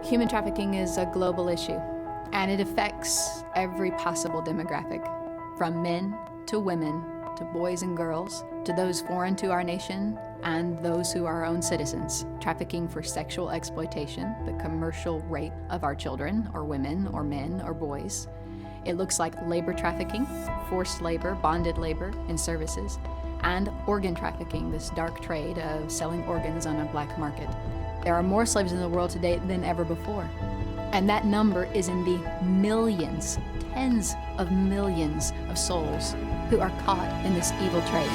Human trafficking is a global issue, and it affects every possible demographic, from men to women to boys and girls, to those foreign to our nation and those who are our own citizens. Trafficking for sexual exploitation, the commercial rape of our children or women or men or boys. It looks like labor trafficking, forced labor, bonded labor in services, and organ trafficking, this dark trade of selling organs on a black market. There are more slaves in the world today than ever before. And that number is in the millions, tens of millions of souls who are caught in this evil trade.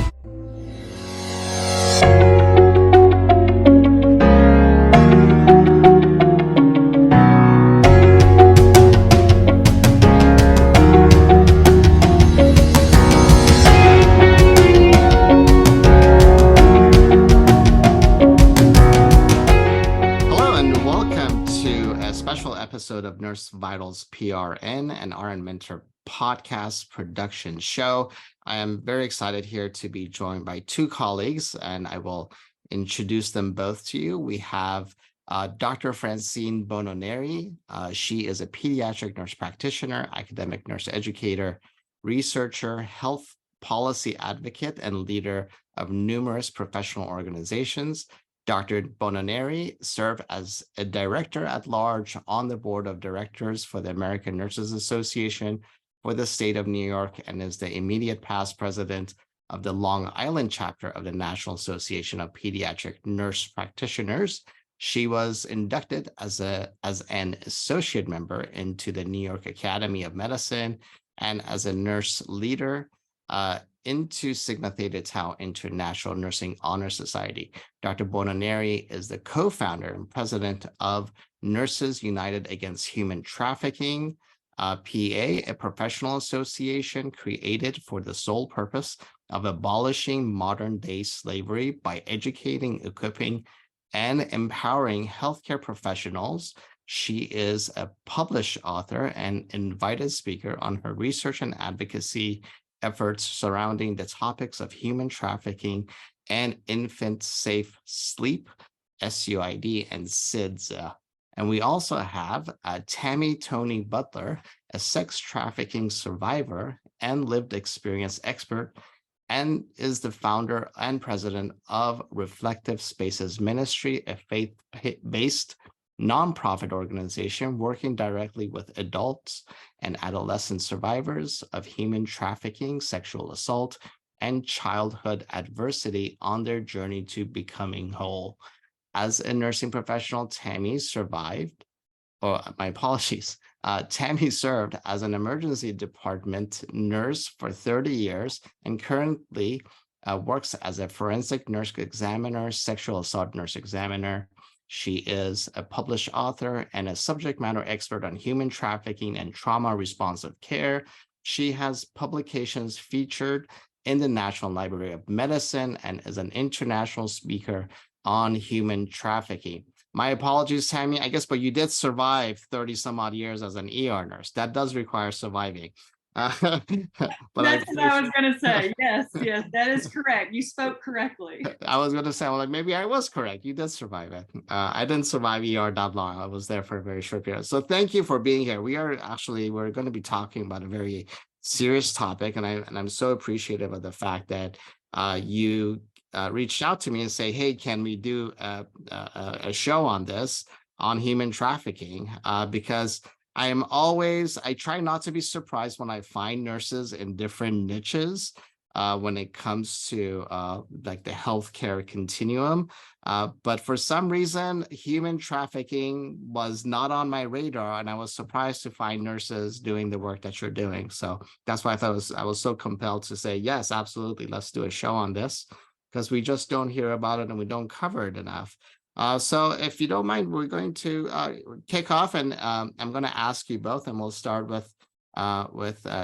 Episode of Nurse Vital's PRN and RN Mentor podcast production show. I am very excited here to be joined by two colleagues, and I will introduce them both to you. We have Dr. Francine Bono-Neri. She is a pediatric nurse practitioner, academic nurse educator, researcher, health policy advocate, and leader of numerous professional organizations. Dr. Bono-Neri served as a director at large on the board of directors for the American Nurses Association for the state of New York and is the immediate past president of the Long Island chapter of the National Association of Pediatric Nurse Practitioners. She was inducted as an associate member into the New York Academy of Medicine and as a nurse leader into Sigma Theta Tau International Nursing Honor Society. Dr. Bono-Neri is the co-founder and president of Nurses United Against Human Trafficking, PA, a professional association created for the sole purpose of abolishing modern-day slavery by educating, equipping, and empowering healthcare professionals. She is a published author and invited speaker on her research and advocacy efforts surrounding the topics of human trafficking and infant safe sleep, SUID, and SIDS. And we also have Tammy Toney-Butler, a sex trafficking survivor and lived experience expert, and is the founder and president of Reflective Spaces Ministry, a faith-based nonprofit organization working directly with adults and adolescent survivors of human trafficking, sexual assault, and childhood adversity on their journey to becoming whole. As a nursing professional, Tammy Tammy served as an emergency department nurse for 30 years and currently works as a forensic nurse examiner, sexual assault nurse examiner. She is a published author and a subject matter expert on human trafficking and trauma responsive care. She has publications featured in the National Library of Medicine and is an international speaker on human trafficking. My apologies, Tammy, I guess, but you did survive 30 some odd years as an ER nurse. That does require surviving. But that's what I was going to say. Yes, that is correct. You spoke correctly. I was going to say, well, maybe I was correct. You did survive it. I didn't survive ER that long. I was there for a very short period. So thank you for being here. We're going to be talking about a very serious topic, and I'm so appreciative of the fact that you reached out to me and say, hey, can we do a show on this, on human trafficking? Because I try not to be surprised when I find nurses in different niches when it comes to like the healthcare continuum. But for some reason, human trafficking was not on my radar, and I was surprised to find nurses doing the work that you're doing. So that's why I was so compelled to say, yes, absolutely, let's do a show on this, because we just don't hear about it and we don't cover it enough. So if you don't mind, we're going to kick off, and I'm going to ask you both, and we'll start with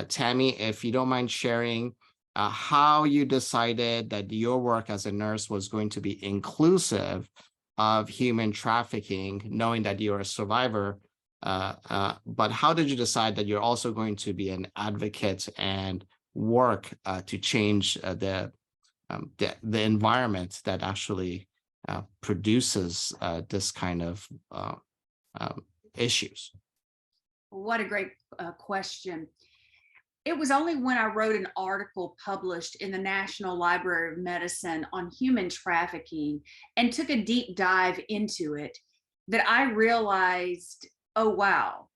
Tammy, if you don't mind sharing how you decided that your work as a nurse was going to be inclusive of human trafficking, knowing that you're a survivor, but how did you decide that you're also going to be an advocate and work to change the environment that actually produces this kind of issues? What a great question. It was only when I wrote an article published in the National Library of Medicine on human trafficking and took a deep dive into it that I realized, oh, wow,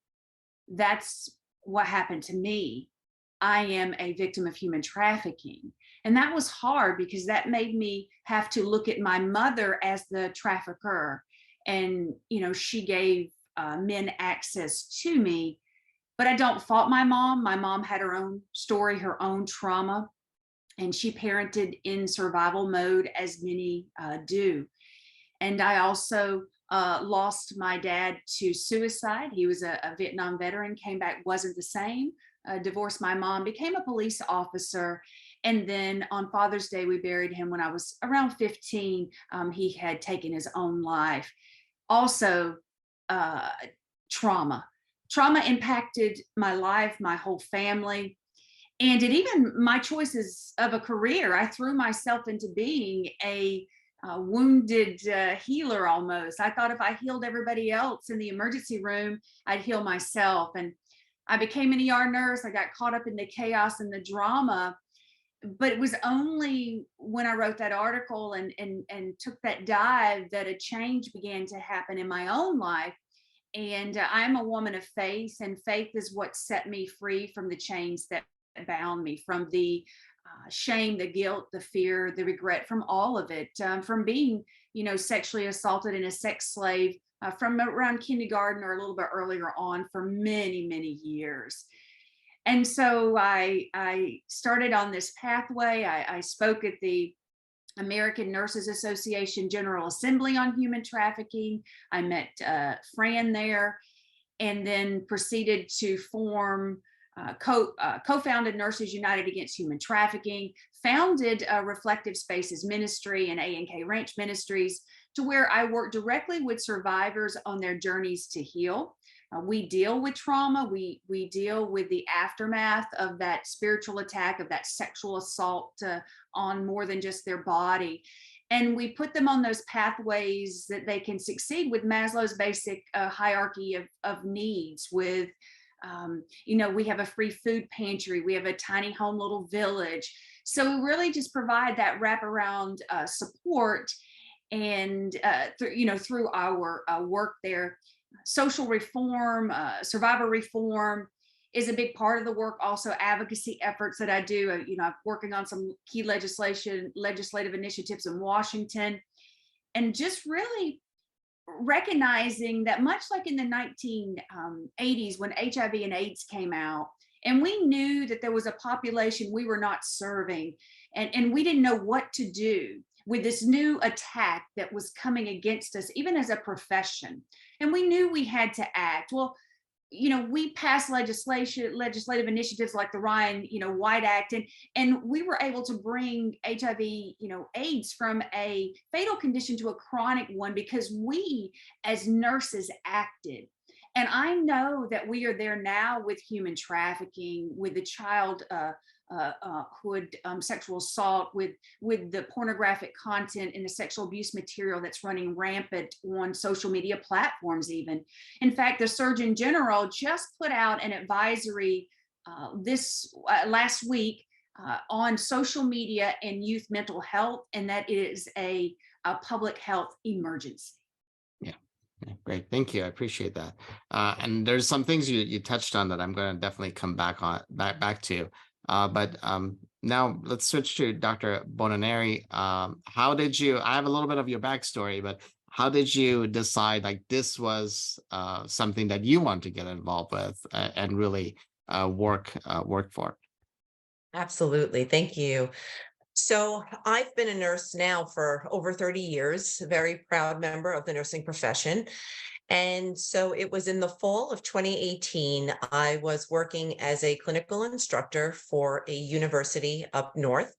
that's what happened to me. I am a victim of human trafficking. And that was hard because that made me have to look at my mother as the trafficker. And, you know, she gave men access to me. But I don't fault my mom. My mom had her own story, her own trauma, and she parented in survival mode, as many do. And I also lost my dad to suicide. He was a Vietnam veteran, came back, wasn't the same, divorced my mom, became a police officer. And then on Father's Day, we buried him when I was around 15. He had taken his own life. Also, trauma. Trauma impacted my life, my whole family, and it even my choices of a career. I threw myself into being a wounded healer almost. I thought if I healed everybody else in the emergency room, I'd heal myself. And I became an ER nurse. I got caught up in the chaos and the drama. But it was only when I wrote that article and took that dive that a change began to happen in my own life. And I'm a woman of faith, and faith is what set me free from the chains that bound me, from the shame, the guilt, the fear, the regret, from all of it, from being, you know, sexually assaulted and a sex slave from around kindergarten or a little bit earlier on for many, many years. And so I started on this pathway. I spoke at the American Nurses Association General Assembly on human trafficking. I met Fran there, and then proceeded to form co-founded Nurses United Against Human Trafficking, founded Reflective Spaces Ministry and A&K Ranch Ministries, to where I work directly with survivors on their journeys to heal. We deal with trauma. We deal with the aftermath of that spiritual attack, of that sexual assault on more than just their body. And we put them on those pathways that they can succeed with Maslow's basic hierarchy of needs. With, you know, we have a free food pantry. We have a tiny home little village. So we really just provide that wraparound support. And, through our work there. Social reform, survivor reform is a big part of the work. Also, advocacy efforts that I do. I'm working on some key legislative initiatives in Washington, and just really recognizing that, much like in the 1980s when HIV and AIDS came out, and we knew that there was a population we were not serving, and we didn't know what to do with this new attack that was coming against us, even as a profession. And we knew we had to act. Well, you know, we passed legislative initiatives like the Ryan, White Act, and we were able to bring HIV, AIDS from a fatal condition to a chronic one because we as nurses acted. And I know that we are there now with human trafficking, with the child sexual assault, with the pornographic content and the sexual abuse material that's running rampant on social media platforms even. In fact, the Surgeon General just put out an advisory last week on social media and youth mental health, and that is a public health emergency. Yeah, great. Thank you. I appreciate that. And there's some things you touched on that I'm going to definitely come back to. But now let's switch to Dr. Bono-Neri. How did you, I have a little bit of your backstory, but how did you decide like this was something that you want to get involved with and really work for? Absolutely. Thank you. So I've been a nurse now for over 30 years, a very proud member of the nursing profession. And so it was in the fall of 2018, I was working as a clinical instructor for a university up north.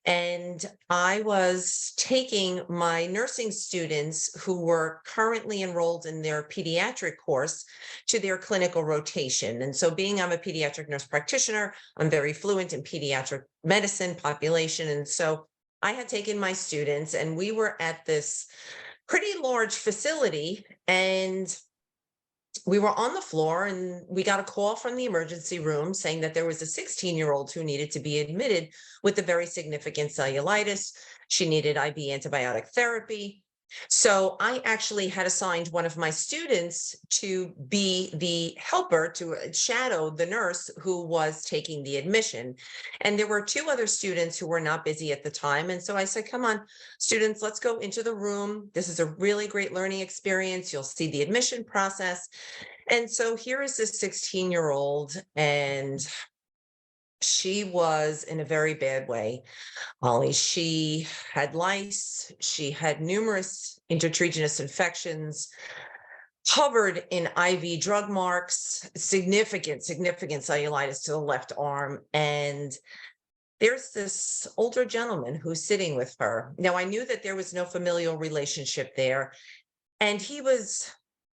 And I was taking my nursing students who were currently enrolled in their pediatric course to their clinical rotation. And so I'm a pediatric nurse practitioner, I'm very fluent in pediatric medicine population. And so I had taken my students and we were at this pretty large facility, and we were on the floor and we got a call from the emergency room saying that there was a 16-year-old who needed to be admitted with a very significant cellulitis. She needed IV antibiotic therapy. So I actually had assigned one of my students to be the helper, to shadow the nurse who was taking the admission. And there were two other students who were not busy at the time. And so I said, come on, students, let's go into the room. This is a really great learning experience. You'll see the admission process. And so here is this 16-year-old, and she was in a very bad way. Holly, she had lice, she had numerous intertriginous infections, covered in IV drug marks, significant cellulitis to the left arm. And there's this older gentleman who's sitting with her. Now, I knew that there was no familial relationship there, and he was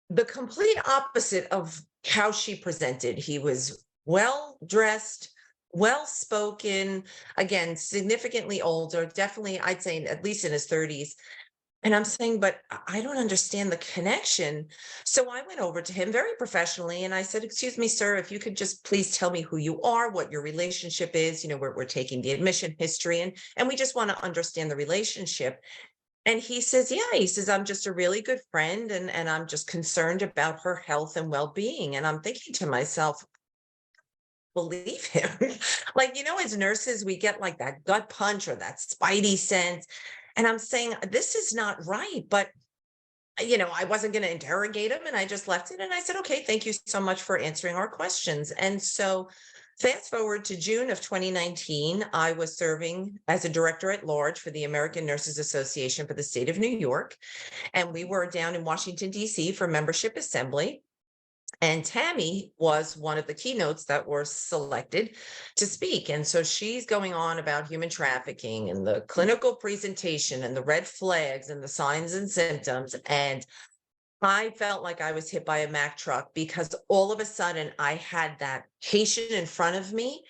the complete opposite of how she presented. He was well-dressed, well-spoken, again, significantly older, definitely, I'd say at least in his 30s. And I'm saying, but I don't understand the connection. So I went over to him very professionally and I said, excuse me, sir, if you could just please tell me who you are, what your relationship is. You know, we're taking the admission history and we just want to understand the relationship. And he says, yeah, he says, I'm just a really good friend and I'm just concerned about her health and well-being. And I'm thinking to myself, believe him. Like, you know, as nurses, we get like that gut punch or that spidey sense. And I'm saying, this is not right. But, you know, I wasn't going to interrogate him. And I just left it. And I said, okay, thank you so much for answering our questions. And so fast forward to June of 2019, I was serving as a director at large for the American Nurses Association for the state of New York. And we were down in Washington, D.C. for membership assembly. And Tammy was one of the keynotes that were selected to speak. And so she's going on about human trafficking and the clinical presentation and the red flags and the signs and symptoms. And I felt like I was hit by a Mack truck because all of a sudden I had that patient in front of me.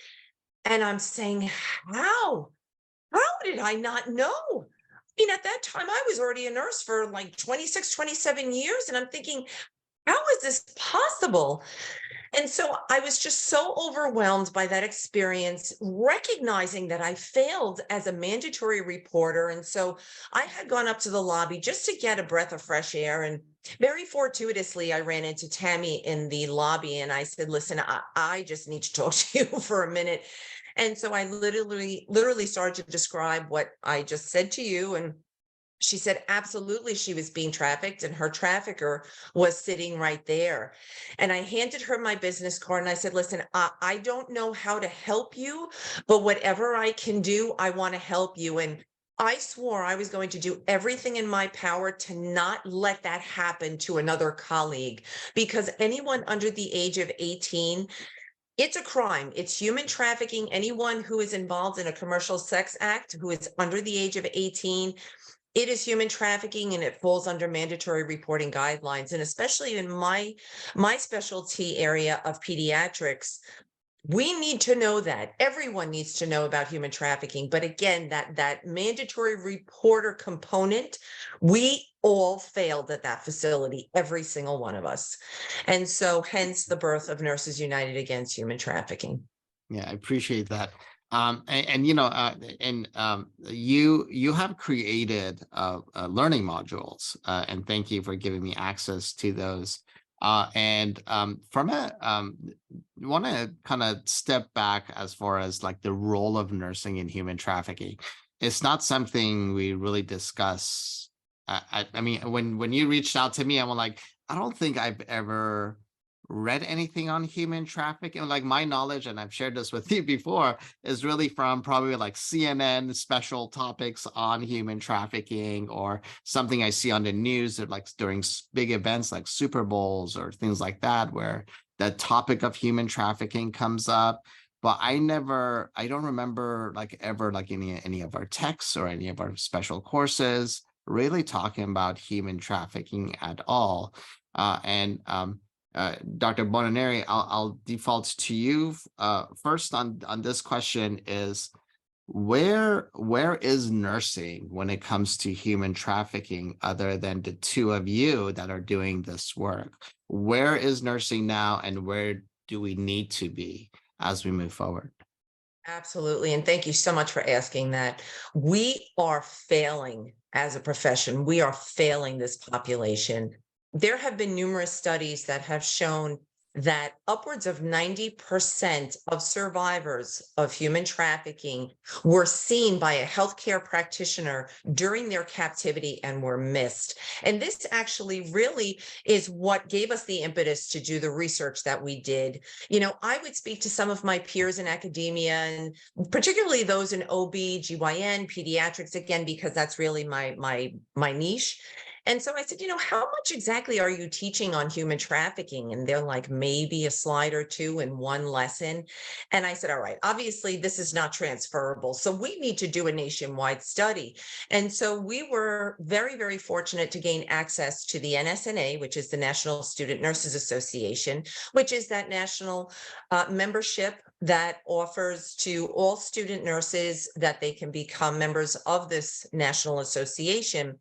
And I'm saying, how did I not know? I mean, at that time, I was already a nurse for like 26, 27 years. And I'm thinking, how is this possible? And so I was just so overwhelmed by that experience, recognizing that I failed as a mandatory reporter. And so I had gone up to the lobby just to get a breath of fresh air. And very fortuitously, I ran into Tammy in the lobby and I said, listen, I just need to talk to you for a minute. And so I literally started to describe what I just said to you. And she said, absolutely, she was being trafficked and her trafficker was sitting right there. And I handed her my business card and I said, listen, I don't know how to help you, but whatever I can do, I want to help you. And I swore I was going to do everything in my power to not let that happen to another colleague, because anyone under the age of 18, it's a crime. It's human trafficking. Anyone who is involved in a commercial sex act who is under the age of 18, it is human trafficking and it falls under mandatory reporting guidelines. And especially in my specialty area of pediatrics, we need to know that. Everyone needs to know about human trafficking. But again, that mandatory reporter component, we all failed at that facility, every single one of us. And so hence the birth of Nurses United Against Human Trafficking. Yeah, I appreciate that. You have created learning modules, and thank you for giving me access to those. From a, want to kind of step back as far as like the role of nursing in human trafficking. It's not something we really discuss. I mean, when you reached out to me, I'm like, I don't think I've ever read anything on human trafficking. Like my knowledge, and I've shared this with you before, is really from probably like CNN special topics on human trafficking, or something I see on the news or like during big events like Super Bowls or things like that, where the topic of human trafficking comes up. But I don't remember like ever like any of our texts or any of our special courses really talking about human trafficking at all. Dr. Bono-Neri, I'll default to you first on this question is, where is nursing when it comes to human trafficking other than the two of you that are doing this work? where is nursing now and where do we need to be as we move forward? Absolutely. And thank you so much for asking that. We are failing as a profession. We are failing this population. There have been numerous studies that have shown that upwards of 90% of survivors of human trafficking were seen by a healthcare practitioner during their captivity and were missed. And this actually really is what gave us the impetus to do the research that we did. You know, I would speak to some of my peers in academia, and particularly those in OB, GYN, pediatrics, again, because that's really my niche. And so I said, you know, how much exactly are you teaching on human trafficking? And they're like, maybe a slide or two in one lesson. And I said, all right, obviously this is not transferable. So we need to do a nationwide study. And so we were very, very fortunate to gain access to the NSNA, which is the National Student Nurses Association, which is that national membership that offers to all student nurses that they can become members of this national association.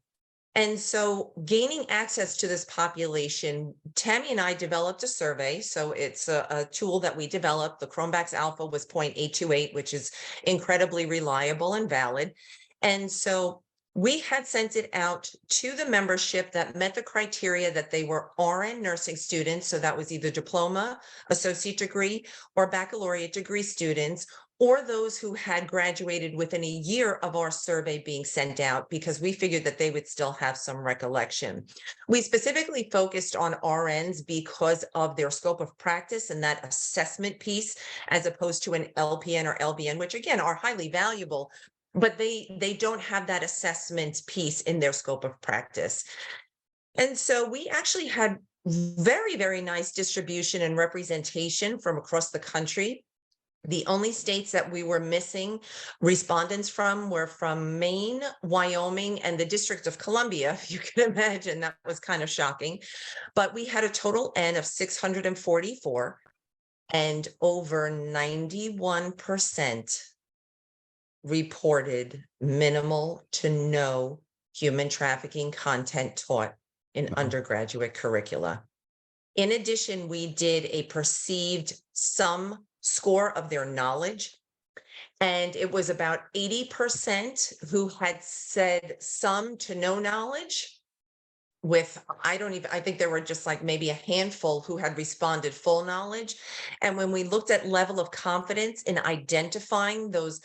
And so gaining access to this population, Tammy and I developed a survey. So it's a tool that we developed. The Chromebax Alpha was 0.828, which is incredibly reliable and valid. And so we had sent it out to the membership that met the criteria that they were RN nursing students. So that was either diploma, associate degree, or baccalaureate degree students, or those who had graduated within a year of our survey being sent out, because we figured that they would still have some recollection. We specifically focused on RNs because of their scope of practice and that assessment piece, as opposed to an LPN or LVN, which again are highly valuable, but they don't have that assessment piece in their scope of practice. And so we actually had very, very nice distribution and representation from across the country. The only states that we were missing respondents from were from Maine, Wyoming, and the District of Columbia. You can imagine that was kind of shocking. But we had a total N of 644, and over 91% reported minimal to no human trafficking content taught in undergraduate curricula. In addition, we did a perceived some score of their knowledge, and it was about 80% who had said some to no knowledge, with I think there were just like maybe a handful who had responded full knowledge. And when we looked at level of confidence in identifying those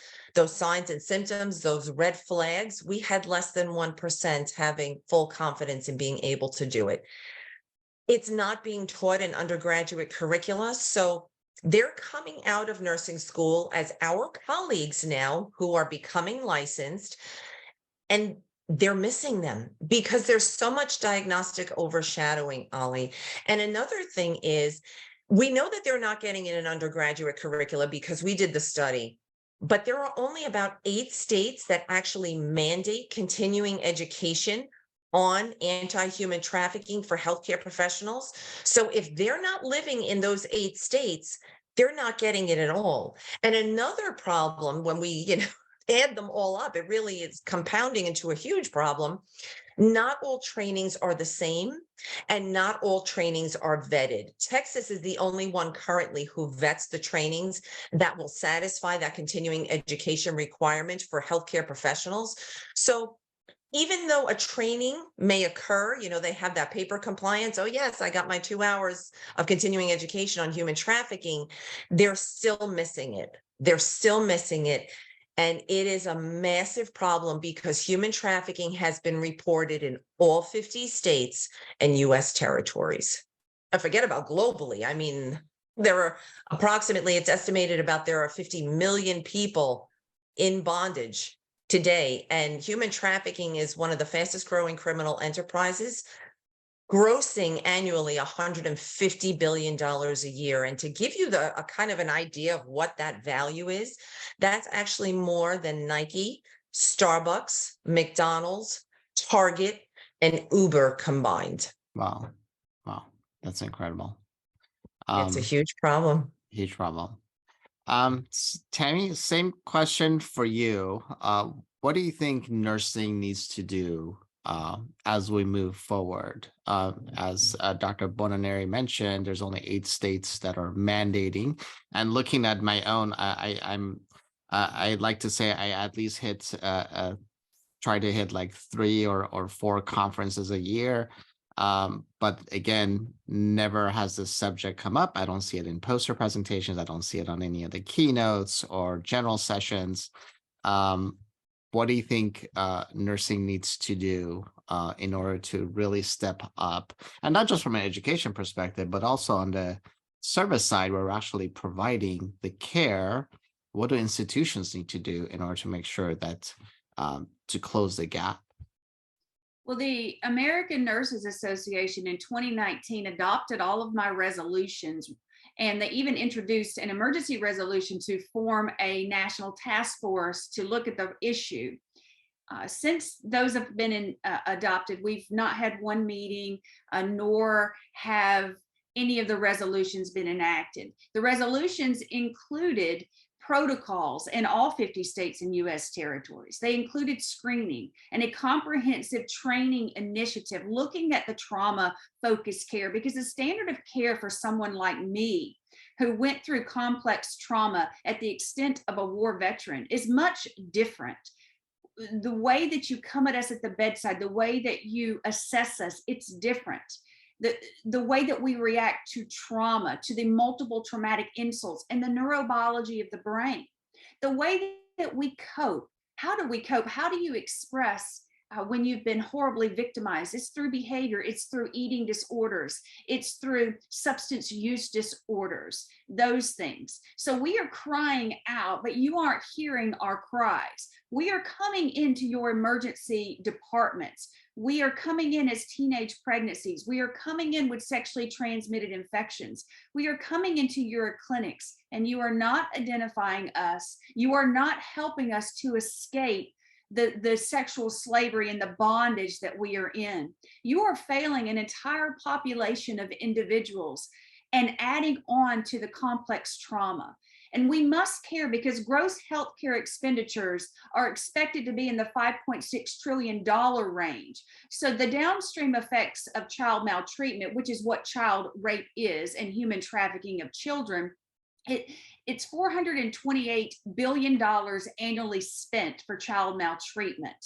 signs and symptoms, those red flags, we had less than 1% having full confidence in being able to do it. It's not being taught in undergraduate curricula, so they're coming out of nursing school as our colleagues now who are becoming licensed, and they're missing them because there's so much diagnostic overshadowing, Ollie. And another thing is, we know that they're not getting in an undergraduate curricula because we did the study, but there are only about 8 states that actually mandate continuing education on anti-human trafficking for healthcare professionals. So if they're not living in those 8 states, they're not getting it at all. And another problem, when we, add them all up, it really is compounding into a huge problem. Not all trainings are the same, and not all trainings are vetted. Texas is the only one currently who vets the trainings that will satisfy that continuing education requirement for healthcare professionals. So even though a training may occur, they have that paper compliance. Oh, yes, I got my 2 hours of continuing education on human trafficking. They're still missing it. They're still missing it. And it is a massive problem because human trafficking has been reported in all 50 states and US territories. I forget about globally. I mean, there are approximately, it's estimated there are 50 million people in bondage today, and human trafficking is one of the fastest growing criminal enterprises, grossing annually $150 billion a year. And to give you a kind of an idea of what that value is, that's actually more than Nike, Starbucks, McDonald's, Target, and Uber combined. Wow. That's incredible. It's a huge problem. Huge problem. Tammy, same question for you. What do you think nursing needs to do as we move forward. As Dr. Bono-Neri mentioned, there's only 8 states that are mandating. And looking at my own, I'd like to say I at least try to hit like 3 or 4 conferences a year. But again, never has this subject come up. I don't see it in poster presentations. I don't see it on any of the keynotes or general sessions. What do you think nursing needs to do in order to really step up? And not just from an education perspective, but also on the service side, where we're actually providing the care. What do institutions need to do in order to make sure that to close the gap? Well, the American Nurses Association in 2019 adopted all of my resolutions, and they even introduced an emergency resolution to form a national task force to look at the issue. Since those have been adopted, we've not had one meeting, nor have any of the resolutions been enacted. The resolutions included protocols in all 50 states and US territories. They included screening and a comprehensive training initiative looking at the trauma-focused care, because the standard of care for someone like me who went through complex trauma at the extent of a war veteran is much different. The way that you come at us at the bedside, the way that you assess us, it's different. The way that we react to trauma, to the multiple traumatic insults and the neurobiology of the brain, the way that we cope. How do we cope? How do you express when you've been horribly victimized? It's through behavior, it's through eating disorders, it's through substance use disorders, those things. So we are crying out, but you aren't hearing our cries. We are coming into your emergency departments. We are coming in as teenage pregnancies. We are coming in with sexually transmitted infections. We are coming into your clinics, and you are not identifying us. You are not helping us to escape the sexual slavery and the bondage that we are in. You are failing an entire population of individuals and adding on to the complex trauma. And we must care, because gross healthcare expenditures are expected to be in the $5.6 trillion range. So the downstream effects of child maltreatment, which is what child rape is, and human trafficking of children, it's $428 billion annually spent for child maltreatment.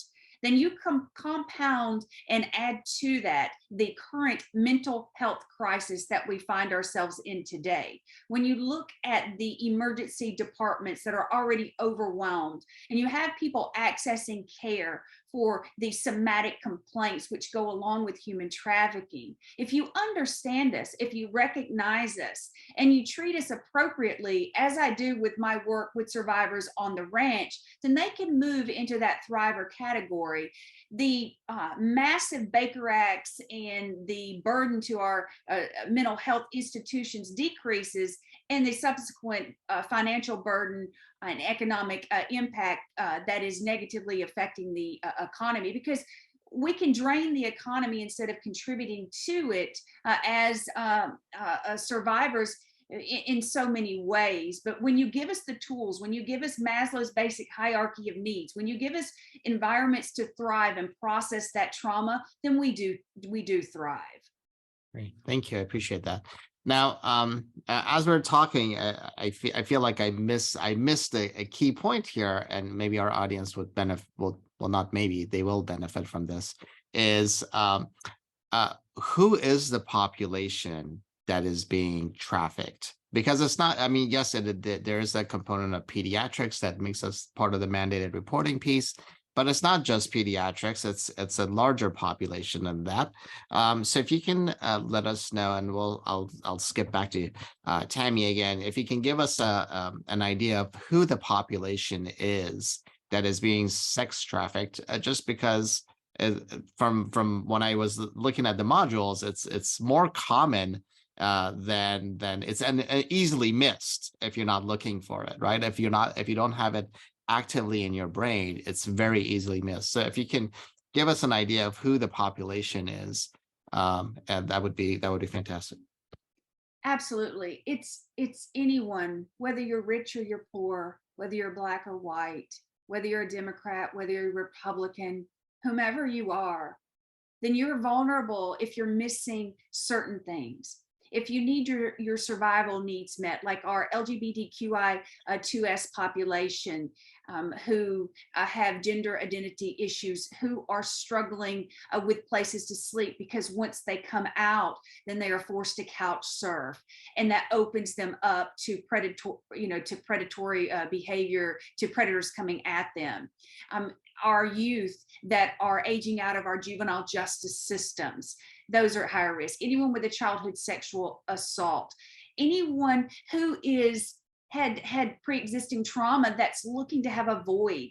Then you compound and add to that the current mental health crisis that we find ourselves in today. When you look at the emergency departments that are already overwhelmed, and you have people accessing care for the somatic complaints which go along with human trafficking, if you understand us, if you recognize us, and you treat us appropriately, as I do with my work with survivors on the ranch, then they can move into that thriver category. The massive Baker Acts and the burden to our mental health institutions decreases, and the subsequent financial burden and economic impact that is negatively affecting the economy, because we can drain the economy instead of contributing to it as survivors in so many ways. But when you give us the tools, when you give us Maslow's basic hierarchy of needs, when you give us environments to thrive and process that trauma, then we do thrive. Great, thank you. I appreciate that. Now, as we're talking, I feel like I missed a key point here, and maybe our audience would benefit. Well, not maybe, they will benefit from this. Is who is the population that is being trafficked? Because it's not, I mean, yes, there is a component of pediatrics that makes us part of the mandated reporting piece, but it's not just pediatrics, it's a larger population than that. So if you can let us know, and I'll skip back to Tammy again, if you can give us an idea of who the population is that is being sex trafficked, just because from when I was looking at the modules, it's more common than it's easily missed if you're not looking for it, right? If you don't have it actively in your brain, it's very easily missed. So if you can give us an idea of who the population is, and that would be fantastic. Absolutely. It's anyone, whether you're rich or you're poor, whether you're Black or white, whether you're a Democrat, whether you're a Republican, whomever you are, then you're vulnerable if you're missing certain things. If you need your survival needs met, like our LGBTQI2S population, who have gender identity issues, who are struggling with places to sleep, because once they come out, then they are forced to couch surf, and that opens them up to predatory behavior, to predators coming at them. Our youth that are aging out of our juvenile justice systems, those are at higher risk. Anyone with a childhood sexual assault, anyone who had pre-existing trauma that's looking to have a void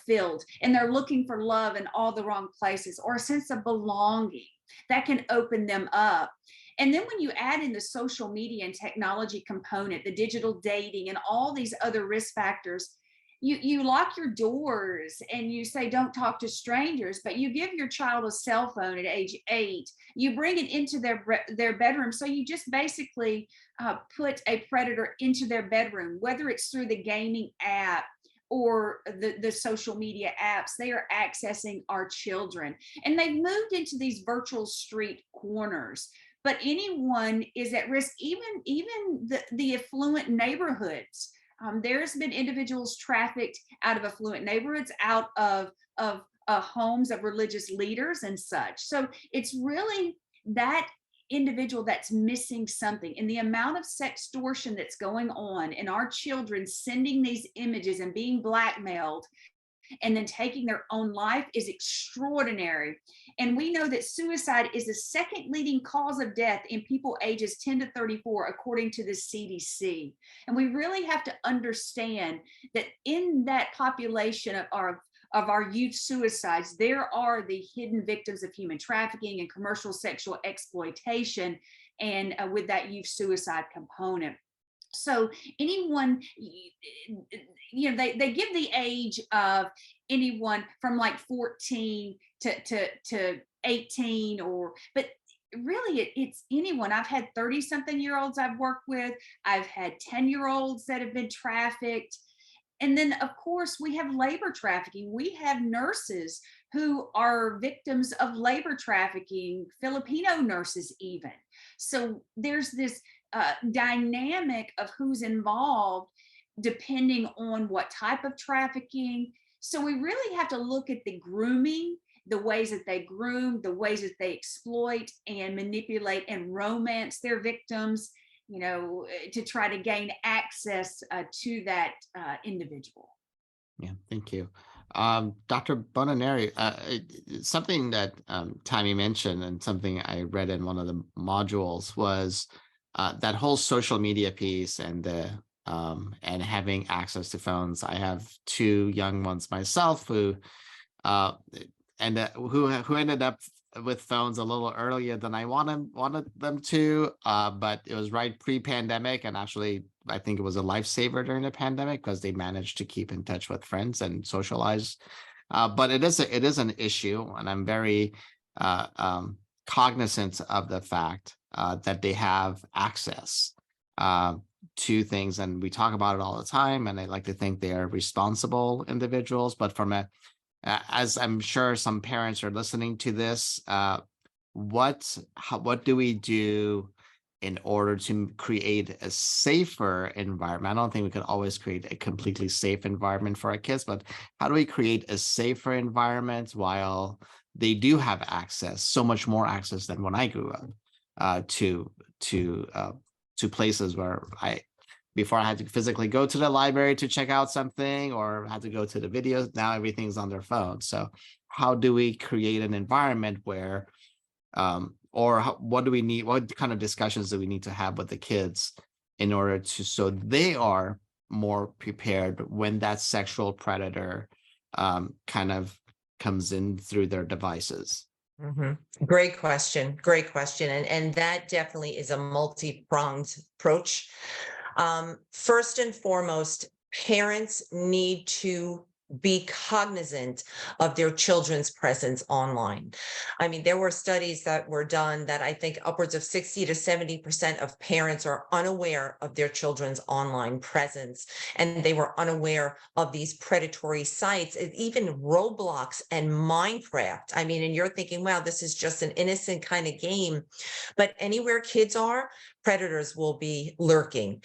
filled, and they're looking for love in all the wrong places, or a sense of belonging, that can open them up. And then when you add in the social media and technology component, the digital dating, and all these other risk factors, you lock your doors and you say, don't talk to strangers, but you give your child a cell phone at age 8, you bring it into their bedroom. So you just basically put a predator into their bedroom, whether it's through the gaming app or the social media apps. They are accessing our children, and they've moved into these virtual street corners. But anyone is at risk, even the affluent neighborhoods. There's been individuals trafficked out of affluent neighborhoods, out of homes of religious leaders and such. So it's really that individual that's missing something, and the amount of sextortion that's going on, and our children sending these images and being blackmailed and then taking their own life is extraordinary. And we know that suicide is the second leading cause of death in people ages 10 to 34, according to the CDC. And we really have to understand that in that population of our youth suicides, there are the hidden victims of human trafficking and commercial sexual exploitation, and with that youth suicide component. So anyone, they give the age of anyone from like 14 to 18, but really it's anyone. I've had 30-something-year-olds I've worked with. I've had 10-year-olds that have been trafficked. And then, of course, we have labor trafficking. We have nurses who are victims of labor trafficking, Filipino nurses even. So there's this dynamic of who's involved depending on what type of trafficking. So we really have to look at the grooming, the ways that they groom, the ways that they exploit and manipulate and romance their victims, to try to gain access to that individual. Yeah, thank you. Dr. Bono-Neri, something that Tammy mentioned, and something I read in one of the modules, was that whole social media piece and having access to phones. I have 2 young ones myself who ended up with phones a little earlier than I wanted them to, but it was right pre-pandemic, and actually I think it was a lifesaver during the pandemic because they managed to keep in touch with friends and socialize. But it is an issue, and I'm very cognizant of the fact that they have access to things, and we talk about it all the time, and I like to think they are responsible individuals. But as I'm sure some parents are listening to this, what do we do in order to create a safer environment? I don't think we can always create a completely safe environment for our kids, but how do we create a safer environment while they do have access, so much more access than when I grew up, to places where before I had to physically go to the library to check out something, or had to go to the videos. Now everything's on their phone. So how do we create an environment where, what do we need? What kind of discussions do we need to have with the kids in order so they are more prepared when that sexual predator kind of comes in through their devices? Mm-hmm. Great question. And that definitely is a multi-pronged approach. First and foremost, parents need to be cognizant of their children's presence online. I mean, there were studies that were done that I think upwards of 60 to 70% of parents are unaware of their children's online presence, and they were unaware of these predatory sites, even Roblox and Minecraft. I mean, and you're thinking, wow, this is just an innocent kind of game, but anywhere kids are, predators will be lurking.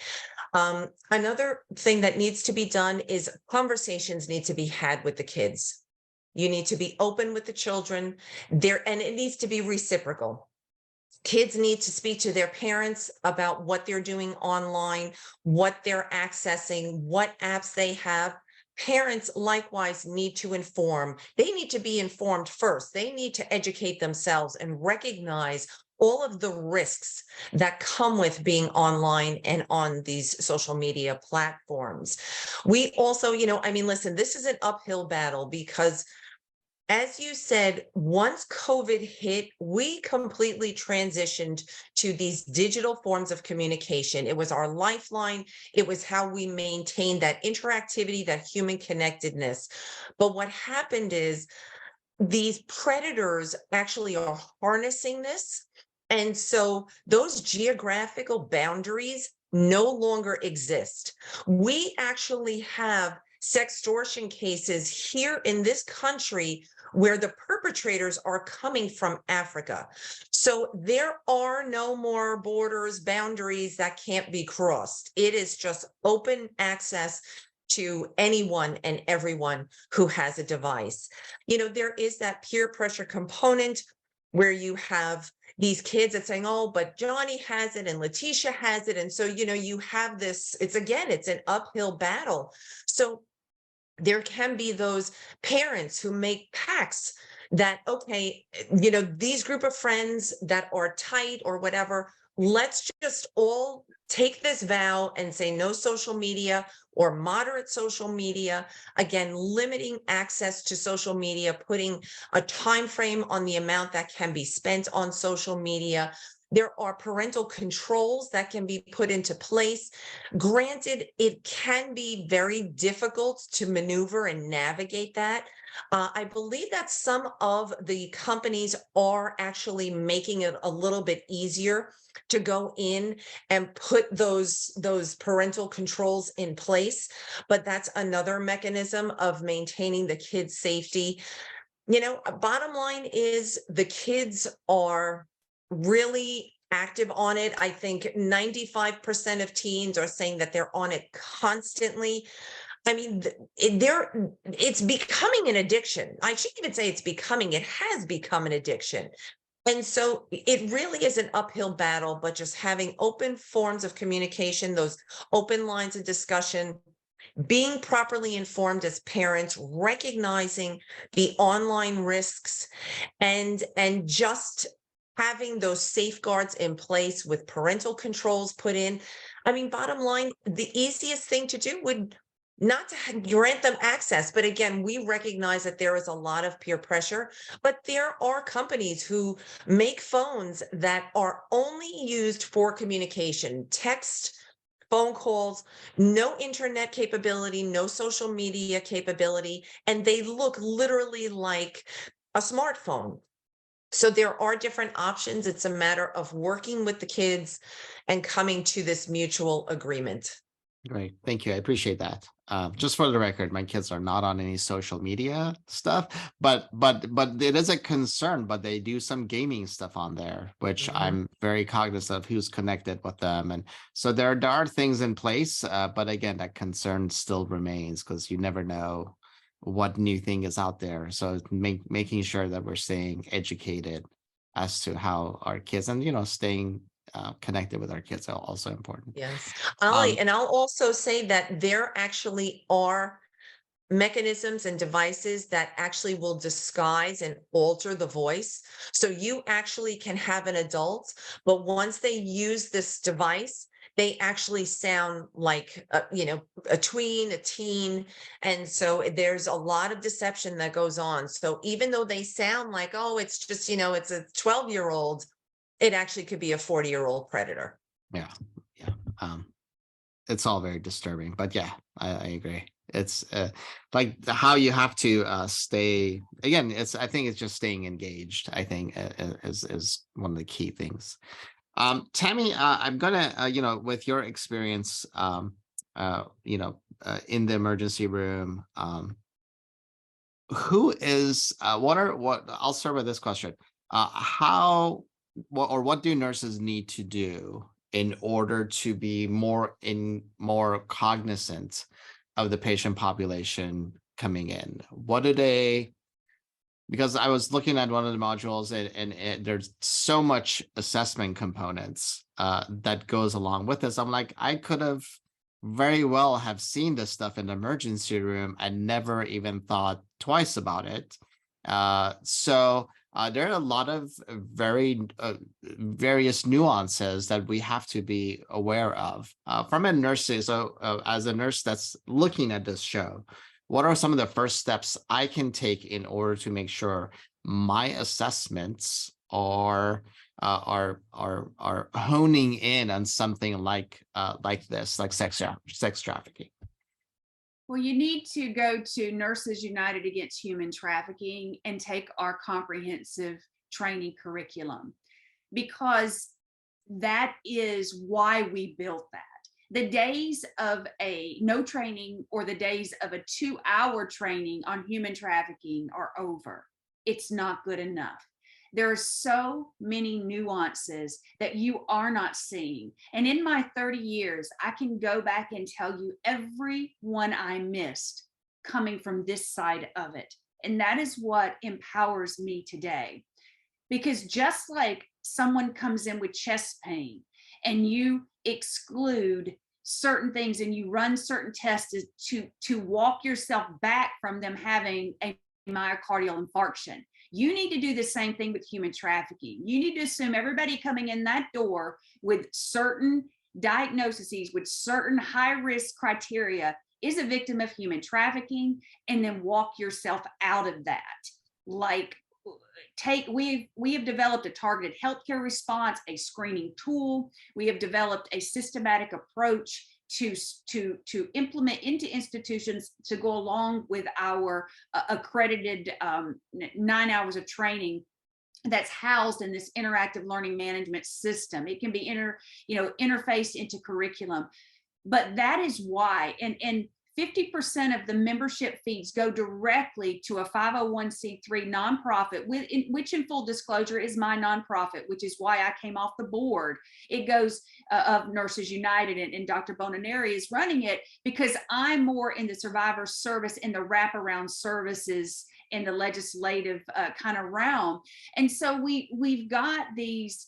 Another thing that needs to be done is conversations need to be had with the kids. You need to be open with the children there, and it needs to be reciprocal. Kids need to speak to their parents about what they're doing online, what they're accessing, what apps they have. Parents likewise need to inform. They need to be informed first. They need to educate themselves and recognize all of the risks that come with being online and on these social media platforms. We also, I mean, listen, this is an uphill battle because, as you said, once COVID hit, we completely transitioned to these digital forms of communication. It was our lifeline. It was how we maintained that interactivity, that human connectedness. But what happened is these predators actually are harnessing this. And so those geographical boundaries no longer exist. We actually have sextortion cases here in this country where the perpetrators are coming from Africa. So there are no more borders, boundaries that can't be crossed. It is just open access to anyone and everyone who has a device. There is that peer pressure component where you have these kids that saying, oh, but Johnny has it and Letitia has it. And so, you have this, it's an uphill battle. So there can be those parents who make pacts that, okay, these group of friends that are tight or whatever, let's just all take this vow and say no social media or moderate social media. Again, limiting access to social media, putting a time frame on the amount that can be spent on social media. There are parental controls that can be put into place. Granted, it can be very difficult to maneuver and navigate that. I believe that some of the companies are actually making it a little bit easier to go in and put those parental controls in place, but that's another mechanism of maintaining the kids' safety. Bottom line is the kids are really active on it. I think 95% of teens are saying that they're on it constantly. I mean, it's becoming an addiction. I shouldn't even say it has become an addiction. And so it really is an uphill battle, but just having open forms of communication, those open lines of discussion, being properly informed as parents, recognizing the online risks, and just having those safeguards in place with parental controls put in. I mean, bottom line, the easiest thing to do would not to grant them access. But again, we recognize that there is a lot of peer pressure, but there are companies who make phones that are only used for communication, text, phone calls, no internet capability, no social media capability, and they look literally like a smartphone. So there are different options. It's a matter of working with the kids and coming to this mutual agreement. Great. Thank you. I appreciate that. Just for the record, my kids are not on any social media stuff, but it is a concern, but they do some gaming stuff on there, which I'm very cognizant of who's connected with them. And so there are things in place, but again, that concern still remains because you never know what new thing is out there. So making sure that we're staying educated as to how our kids and, staying connected with our kids are also important. Yes. And I'll also say that there actually are mechanisms and devices that actually will disguise and alter the voice. So you actually can have an adult, but once they use this device, they actually sound like, a tween, a teen. And so there's a lot of deception that goes on. So even though they sound like, oh, it's just, it's a 12-year-old, it actually could be a 40-year-old predator. Yeah. It's all very disturbing, but yeah, I agree. It's like how you have to stay. Again, I think it's just staying engaged. I think is one of the key things. Tammy, I'm gonna, with your experience, in the emergency room, who is, I'll start with this question. What do nurses need to do in order to be more cognizant of the patient population coming in? Because I was looking at one of the modules and there's so much assessment components that goes along with this. I'm like, I could have very well have seen this stuff in the emergency room and never even thought twice about it. So there are a lot of various nuances that we have to be aware of from a nurse. So as a nurse that's looking at this show, what are some of the first steps I can take in order to make sure my assessments are honing in on something like this, like sex trafficking? Well, you need to go to Nurses United Against Human Trafficking and take our comprehensive training curriculum, because that is why we built that. The days of a no training or the days of a 2-hour training on human trafficking are over. It's not good enough. There are so many nuances that you are not seeing. And in my 30 years, I can go back and tell you every one I missed coming from this side of it. And that is what empowers me today. Because just like someone comes in with chest pain and you exclude certain things and you run certain tests to walk yourself back from them having a myocardial infarction, you need to do the same thing with human trafficking. You need to assume everybody coming in that door with certain diagnoses, with certain high-risk criteria, is a victim of human trafficking, and then walk yourself out of that. Like, we have developed a targeted healthcare response, a screening tool. We have developed a systematic approach to implement into institutions to go along with our accredited 9 hours of training that's housed in this interactive learning management system. It can be interfaced into curriculum, but that is why, and 50% of the membership fees go directly to a 501c3 nonprofit, which in full disclosure is my nonprofit, which is why I came off the board. It goes of Nurses United, and Dr. Bono-Neri is running it, because I'm more in the survivor service and the wraparound services in the legislative kind of realm. And so we've got these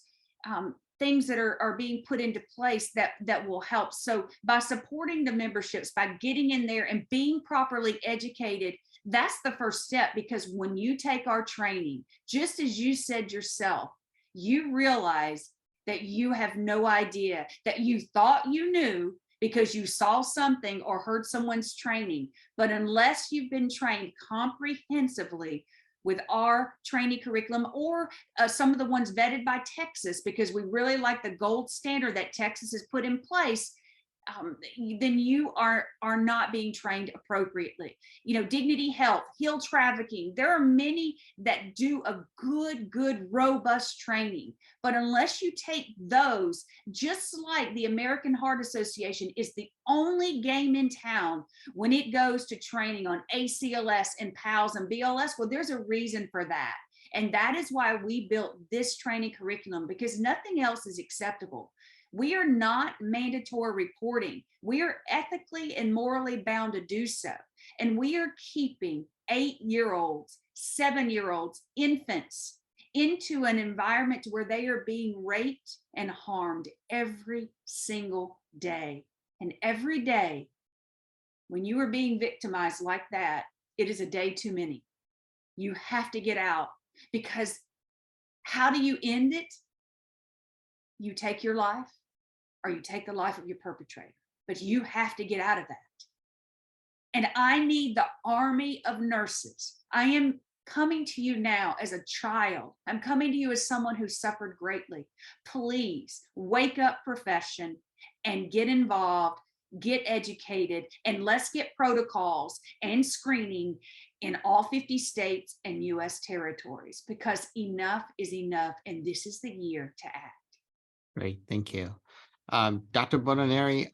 things that are being put into place that will help. So by supporting the memberships, by getting in there and being properly educated, that's the first step. Because when you take our training, just as you said yourself, you realize that you have no idea, that you thought you knew because you saw something or heard someone's training. But unless you've been trained comprehensively with our training curriculum, or some of the ones vetted by Texas, because we really like the gold standard that Texas has put in place, then you are not being trained appropriately. Dignity Health, Heal Trafficking, there are many that do a good, robust training. But unless you take those, just like the American Heart Association is the only game in town when it goes to training on ACLS and PALS and BLS, well, there's a reason for that. And that is why we built this training curriculum, because nothing else is acceptable. We are not mandatory reporting. We are ethically and morally bound to do so. And we are keeping 8-year-olds, 7-year-olds, infants into an environment where they are being raped and harmed every single day. And every day, when you are being victimized like that, it is a day too many. You have to get out, because how do you end it? You take your life, or you take the life of your perpetrator, but you have to get out of that. And I need the army of nurses. I am coming to you now as a child. I'm coming to you as someone who suffered greatly. Please wake up, profession, and get involved. get educated, and let's get protocols and screening in all 50 states and US territories, because enough is enough, and this is the year to act. Great, thank you. Dr. Bono-Neri,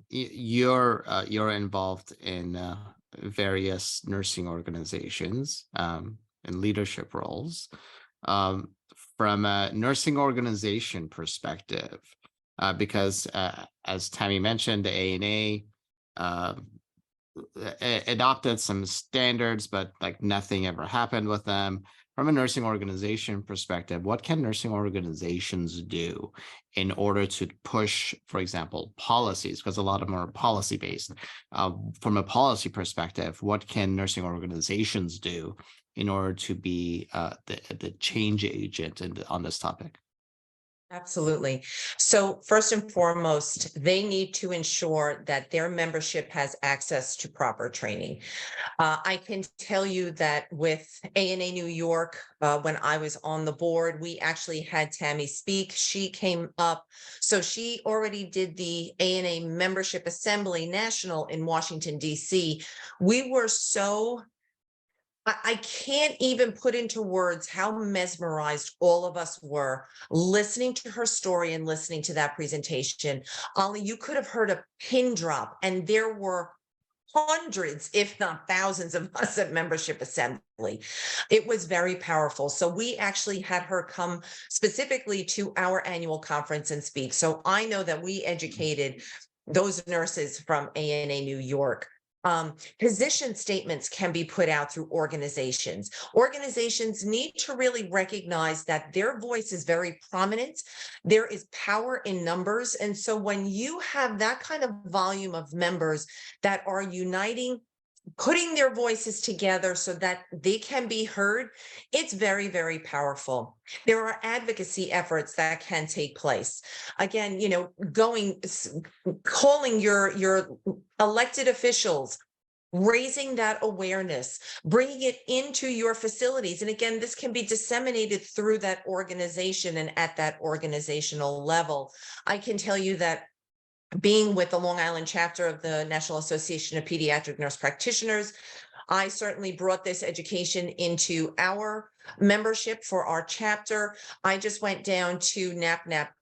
you're involved in various nursing organizations and leadership roles. From a nursing organization perspective, because as Tammy mentioned, the ANA adopted some standards, but like nothing ever happened with them. From a nursing organization perspective, what can nursing organizations do in order to push, for example, policies? Because a lot of them are policy based. From a policy perspective, what can nursing organizations do in order to be the change agent on this topic? Absolutely. So first and foremost, they need to ensure that their membership has access to proper training. I can tell you that with ANA New York, when I was on the board, we actually had Tammy speak. She came up. So she already did the ANA Membership Assembly National in Washington, D.C. We were so I can't even put into words how mesmerized all of us were listening to her story and listening to that presentation. Ollie, you could have heard a pin drop, and there were hundreds, if not thousands of us at Membership Assembly. It was very powerful. So we actually had her come specifically to our annual conference and speak. So I know that we educated those nurses from ANA New York. Position statements can be put out through organizations. Organizations need to really recognize that their voice is very prominent. There is power in numbers. And so when you have that kind of volume of members that are uniting, putting their voices together so that they can be heard, it's very, very powerful. There are advocacy efforts that can take place. Again, calling your elected officials, raising that awareness, bringing it into your facilities. And again, this can be disseminated through that organization and at that organizational level. I can tell you that being with the Long Island chapter of the National Association of Pediatric Nurse Practitioners, I certainly brought this education into our membership for our chapter. I just went down to NAP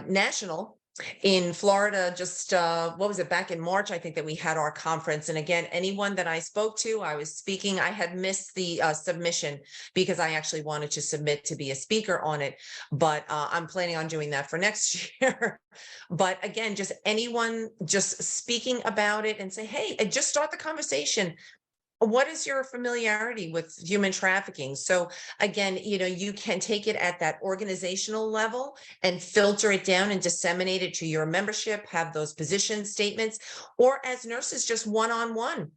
National in Florida, just what was it, back in March, I think, that we had our conference. And again, anyone that I spoke to, I was speaking. I had missed the submission because I actually wanted to submit to be a speaker on it, but I'm planning on doing that for next year. But again, just anyone just speaking about it and say, hey, just start the conversation. What is your familiarity with human trafficking? So again, you can take it at that organizational level and filter it down and disseminate it to your membership, have those position statements, or as nurses, just one-on-one,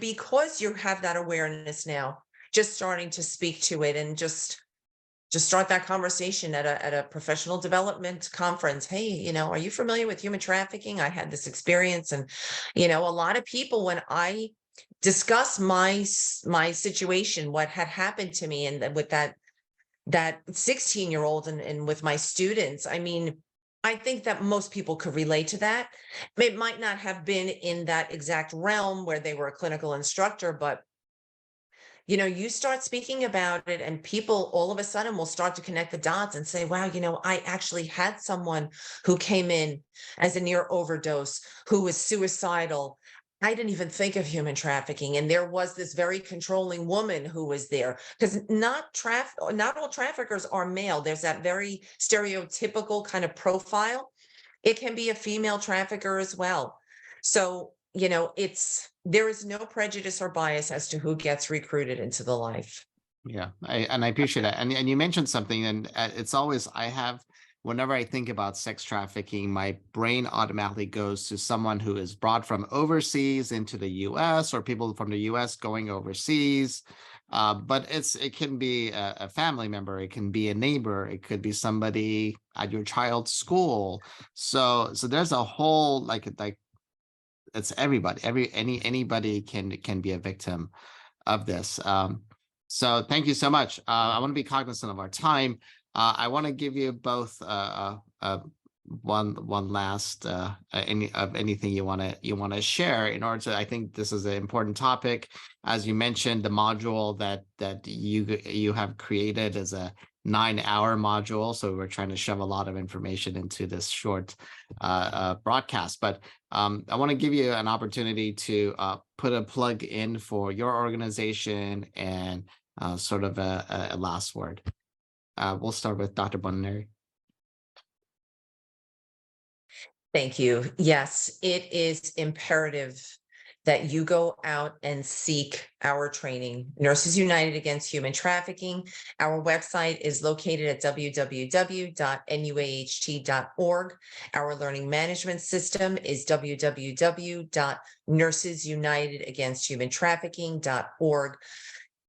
because you have that awareness now, just starting to speak to it and just start that conversation at a professional development conference. Hey, are you familiar with human trafficking? I had this experience. And, a lot of people, when I discuss my situation, what had happened to me, and with that 16-year-old and with my students, I mean, I think that most people could relate to that. It might not have been in that exact realm where they were a clinical instructor, but you start speaking about it and people all of a sudden will start to connect the dots and say, wow, I actually had someone who came in as a near overdose, who was suicidal. I didn't even think of human trafficking. And there was this very controlling woman who was there, because not all traffickers are male. There's that very stereotypical kind of profile. It can be a female trafficker as well. So, there is no prejudice or bias as to who gets recruited into the life. Yeah, I appreciate that. And you mentioned something, and it's always, whenever I think about sex trafficking, my brain automatically goes to someone who is brought from overseas into the US, or people from the US going overseas. But it can be a family member, it can be a neighbor, it could be somebody at your child's school. So there's a whole like it's everybody, anybody can be a victim of this. So thank you so much. I want to be cognizant of our time. I want to give you both one last anything you want to share in order to, I think this is an important topic. As you mentioned, the module that you have created is a 9-hour module, so we're trying to shove a lot of information into this short broadcast. But I want to give you an opportunity to put a plug in for your organization and sort of a last word. We'll start with Dr. Bono-Neri. Thank you. Yes, it is imperative that you go out and seek our training. Nurses United Against Human Trafficking. Our website is located at www.nuaht.org. Our learning management system is www.nursesunitedagainsthumantrafficking.org.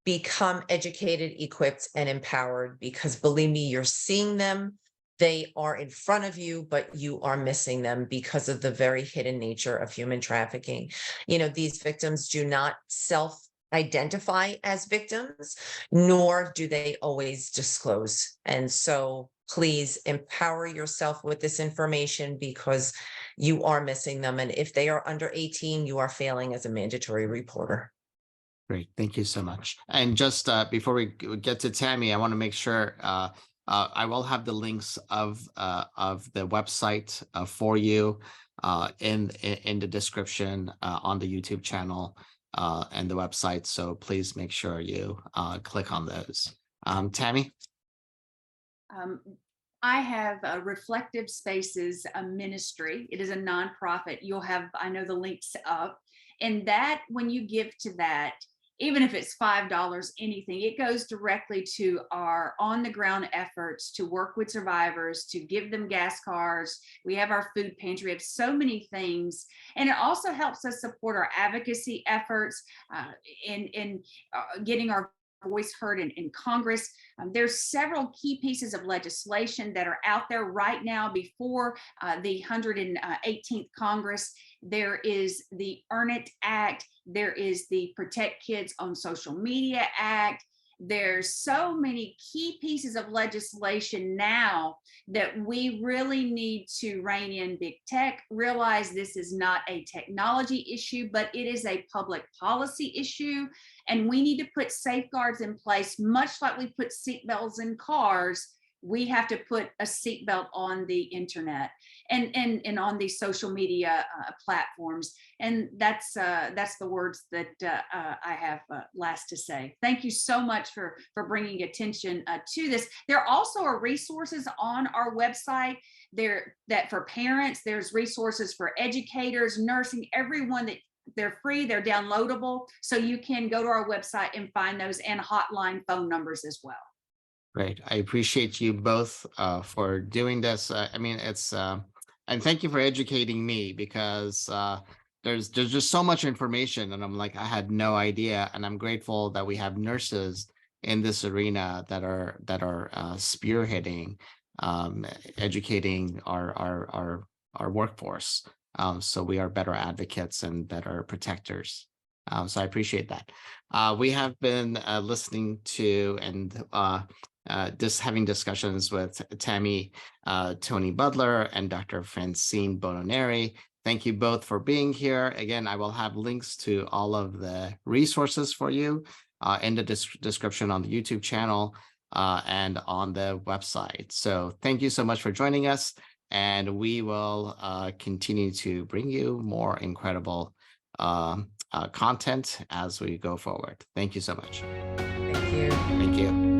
Become educated, equipped, and empowered, because believe me, you're seeing them. They are in front of you, but you are missing them because of the very hidden nature of human trafficking. You know, these victims do not self-identify as victims, nor do they always disclose. And so please empower yourself with this information, because you are missing them. And if they are under 18, you are failing as a mandatory reporter. Great. Thank you so much. And just before we get to Tammy, I want to make sure I will have the links of the website for you in the description on the YouTube channel and the website. So please make sure you click on those. Tammy? I have a Reflective Spaces ministry. It is a nonprofit. You'll have, I know, the links up. And that, when you give to that, even if it's $5, anything, it goes directly to our on-the-ground efforts to work with survivors, to give them gas cards. We have our food pantry. We have so many things. And it also helps us support our advocacy efforts in getting our voice heard in Congress. There's several key pieces of legislation that are out there right now before the 118th Congress. There is the Earn It Act. There is the Protect Kids on Social Media Act. There's so many key pieces of legislation now that we really need to rein in big tech, realize this is not a technology issue, but it is a public policy issue. And we need to put safeguards in place, much like we put seatbelts in cars. We have to put a seatbelt on the internet and on these social media platforms. And that's the words that I have last to say. Thank you so much for bringing attention to this. There also are resources on our website there that for parents. There's resources for educators, nursing, everyone. That they're free, they're downloadable, so you can go to our website and find those, and hotline phone numbers as well. Great. I appreciate you both for doing this. I mean, it's and thank you for educating me, because there's just so much information, and I'm like, I had no idea. And I'm grateful that we have nurses in this arena that are spearheading, educating our workforce, so we are better advocates and better protectors. So I appreciate that. We have been listening to and just having discussions with Tammy Toney-Butler and Dr. Francine Bono-Neri. Thank you both for being here. Again, I will have links to all of the resources for you in the description on the YouTube channel and on the website. So thank you so much for joining us, and we will continue to bring you more incredible content as we go forward. Thank you so much. Thank you. Thank you.